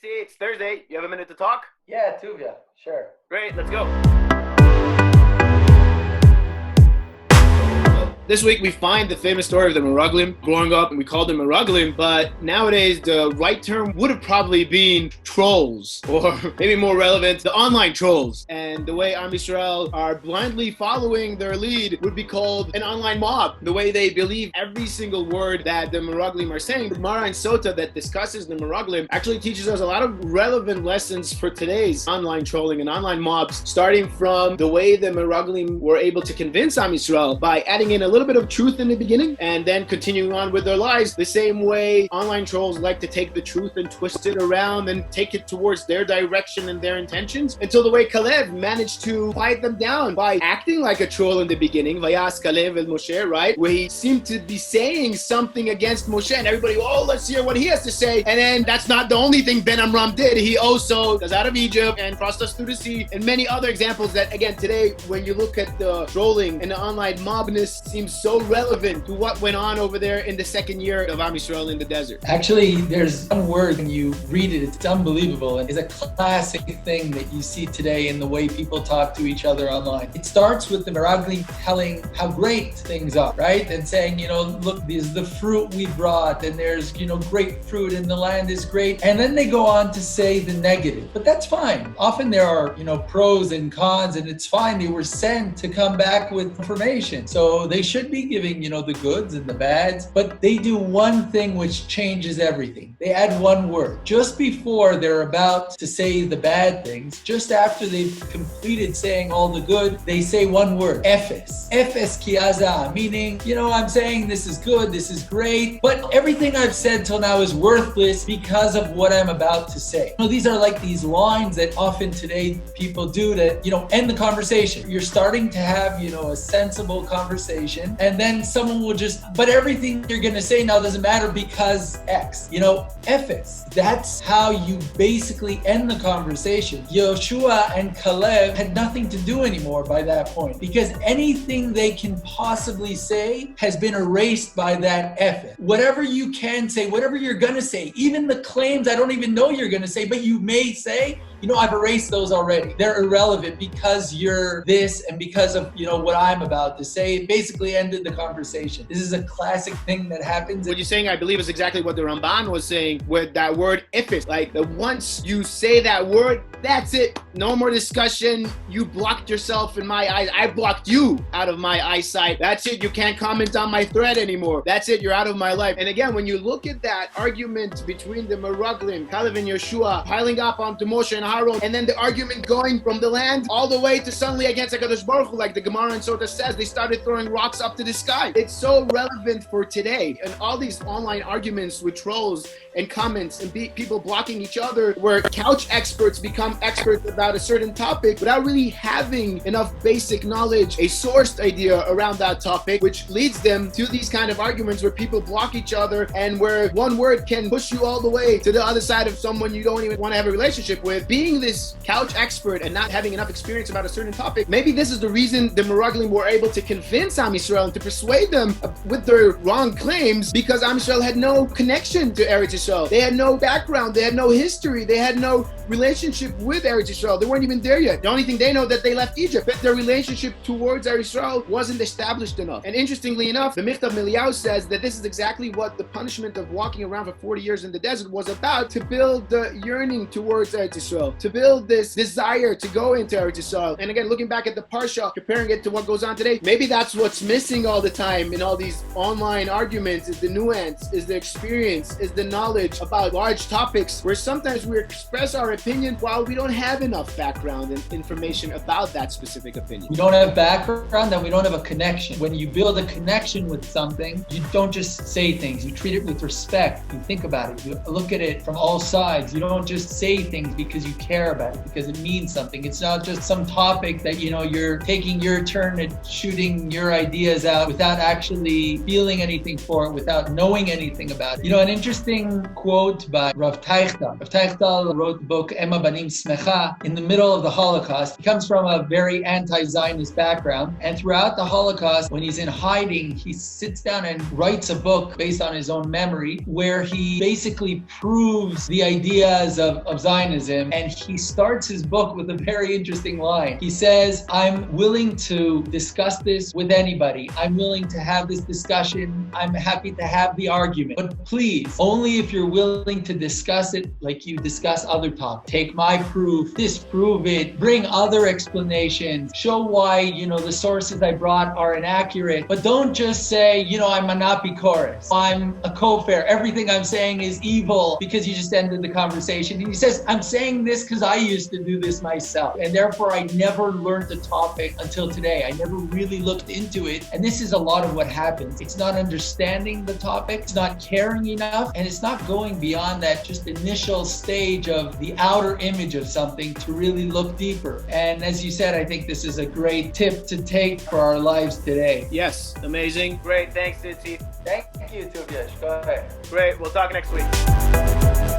Yitzi, it's Thursday. You have a minute to talk? Yeah, Tuvia, sure. Great, let's go. This week we find the famous story of the Meraglim. Growing up, we called them Meraglim, but nowadays the right term would have probably been trolls, or maybe more relevant, the online trolls. And the way Am Yisrael are blindly following their lead would be called an online mob. The way they believe every single word that the Meraglim are saying. The Gemara in Sota that discusses the Meraglim actually teaches us a lot of relevant lessons for today's online trolling and online mobs, starting from the way the Meraglim were able to convince Am Yisrael by adding in a little bit of truth in the beginning and then continuing on with their lies, the same way online trolls like to take the truth and twist it around and take it towards their direction and their intentions, until the way Kalev managed to quiet them down by acting like a troll in the beginning, Vayas Kalev el Moshe, right, where he seemed to be saying something against Moshe and everybody, oh, let's hear what he has to say. And then that's not the only thing Ben Amram did. He also got out of Egypt and crossed us through the sea, and many other examples that, again, today when you look at the trolling and the online mobness, seems so relevant to what went on over there in the second year of Am Yisrael in the desert. Actually, there's one word when you read it, it's unbelievable, and it's a classic thing that you see today in the way people talk to each other online. It starts with the Meraglim telling how great things are, right? And saying, look, this is the fruit we brought, and there's, great fruit, and the land is great. And then they go on to say the negative, but that's fine. Often there are, pros and cons, and it's fine. They were sent to come back with information. So they should be giving, the goods and the bads, but they do one thing which changes everything. They add one word. Just before they're about to say the bad things, just after they've completed saying all the good, they say one word, Ephes. Ephes kiaza, meaning, I'm saying this is good, this is great, but everything I've said till now is worthless because of what I'm about to say. These are like these lines that often today people do to, end the conversation. You're starting to have, a sensible conversation, and then someone will but everything you're going to say now doesn't matter because X, Ephes. That's how you basically end the conversation. Yoshua and Kalev had nothing to do anymore by that point, because anything they can possibly say has been erased by that Ephes. Whatever you can say, whatever you're going to say, even the claims I don't even know you're going to say, but you may say, I've erased those already. They're irrelevant because you're this and because of, what I'm about to say. It basically ended the conversation. This is a classic thing that happens. What you're saying, I believe, is exactly what the Ramban was saying with that word ifis. Like, once you say that word, that's it. No more discussion. You blocked yourself in my eyes. I blocked you out of my eyesight. That's it. You can't comment on my thread anymore. That's it. You're out of my life. And again, when you look at that argument between the Meraglim, Kalev and Yeshua, piling up onto Moshe and Aaron, and then the argument going from the land all the way to suddenly against HaKadosh Baruch Hu, like the Gemara in Sota says, they started throwing rocks up to the sky. It's so relevant for today. And all these online arguments with trolls and comments and people blocking each other, where couch experts become experts about a certain topic without really having enough basic knowledge, a sourced idea around that topic, which leads them to these kind of arguments where people block each other and where one word can push you all the way to the other side of someone you don't even want to have a relationship with. Being this couch expert and not having enough experience about a certain topic, maybe this is the reason the Meraglim were able to convince Am Yisrael and to persuade them with their wrong claims, because Am Yisrael had no connection to Eretz Yisrael. They had no background, they had no history, they had no relationship with Eretz Yisrael. They weren't even there yet. The only thing they know that they left Egypt, but their relationship towards Eretz Yisrael wasn't established enough. And interestingly enough, the Michtav Miliyahu says that this is exactly what the punishment of walking around for 40 years in the desert was about, to build the yearning towards Eretz Yisrael, to build this desire to go into Eretz Yisrael. And again, looking back at the Parsha, comparing it to what goes on today, maybe that's what's missing all the time in all these online arguments, is the nuance, is the experience, is the knowledge about large topics, where sometimes we express our opinion while we don't have enough background and information about that specific opinion. We don't have background and we don't have a connection. When you build a connection with something, you don't just say things, you treat it with respect, you think about it, you look at it from all sides. You don't just say things because you care about it, because it means something. It's not just some topic that, you're taking your turn at shooting your idea ideas out without actually feeling anything for it, without knowing anything about it. An interesting quote by Rav Teichtal. Rav Teichtal wrote the book Ema Banim Smecha in the middle of the Holocaust. He comes from a very anti-Zionist background, and throughout the Holocaust, when he's in hiding, he sits down and writes a book based on his own memory, where he basically proves the ideas of Zionism, and he starts his book with a very interesting line. He says, I'm willing to discuss this with anybody. I'm willing to have this discussion. I'm happy to have the argument. But please, only if you're willing to discuss it like you discuss other topics. Take my proof, disprove it, bring other explanations, show why, the sources I brought are inaccurate. But don't just say, I'm a Napi chorus. I'm a kofar. Everything I'm saying is evil because you just ended the conversation. And he says, I'm saying this because I used to do this myself. And therefore, I never learned the topic until today. I never really looked into it. And this is a lot of what happens. It's not understanding the topic. It's not caring enough. And it's not going beyond that just initial stage of the outer image of something to really look deeper. And as you said, I think this is a great tip to take for our lives today. Yes, amazing. Great, thanks, Yitzi. Thank you, Tuvia. Go ahead. Great, we'll talk next week.